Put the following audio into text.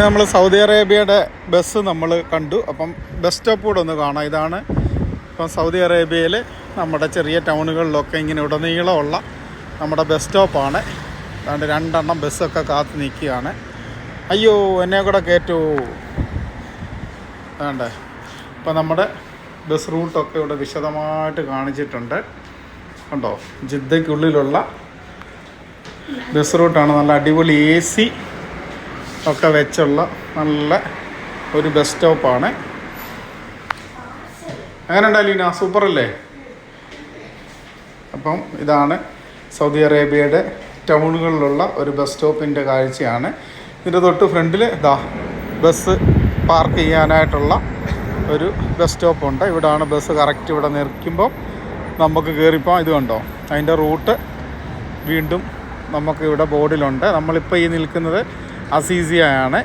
നമ്മൾ സൗദി അറേബ്യയുടെ ബസ് നമ്മൾ കണ്ടു. അപ്പം ബസ് സ്റ്റോപ്പ് കൂടെ ഒന്ന് കാണാം. ഇതാണ് ഇപ്പം സൗദി അറേബ്യയിൽ നമ്മുടെ ചെറിയ ടൗണുകളിലൊക്കെ ഇങ്ങനെ ഉടനീളമുള്ള നമ്മുടെ ബസ് സ്റ്റോപ്പാണ്. അതുകൊണ്ട് 2 എണ്ണം ബസ്സൊക്കെ കാത്ത് നിൽക്കുകയാണ്. അയ്യോ എന്നെ കൂടെ കയറ്റൂ വേണ്ടേ. ഇപ്പം നമ്മുടെ ബസ് റൂട്ടൊക്കെ ഇവിടെ വിശദമായിട്ട് കാണിച്ചിട്ടുണ്ട്. കണ്ടോ, ജിദ്ദയ്ക്കുള്ളിലുള്ള ബസ് റൂട്ടാണ്. നല്ല അടിപൊളി AC ഒക്കെ വെച്ചുള്ള നല്ല ഒരു ബസ് സ്റ്റോപ്പാണ്. അങ്ങനെ ഉണ്ടല്ലീന, സൂപ്പറല്ലേ? അപ്പം ഇതാണ് സൗദി അറേബ്യയുടെ ടൗണുകളിലുള്ള ഒരു ബസ് സ്റ്റോപ്പിൻ്റെ കാഴ്ചയാണ്. ഇതിൻ്റെ തൊട്ട് ഫ്രണ്ടിൽ ബസ് പാർക്ക് ചെയ്യാനായിട്ടുള്ള ഒരു ബസ് സ്റ്റോപ്പുണ്ട്. ഇവിടാണ് ബസ് കറക്റ്റ് ഇവിടെ നിൽക്കുമ്പോൾ നമുക്ക് കയറിപ്പോകാം. ഇത് കണ്ടോ, അതിൻ്റെ റൂട്ട് വീണ്ടും നമുക്ക് ഇവിടെ ബോർഡിലുണ്ട്. നമ്മളിപ്പോൾ ഈ നിൽക്കുന്നത് അസീസിയയാണ്.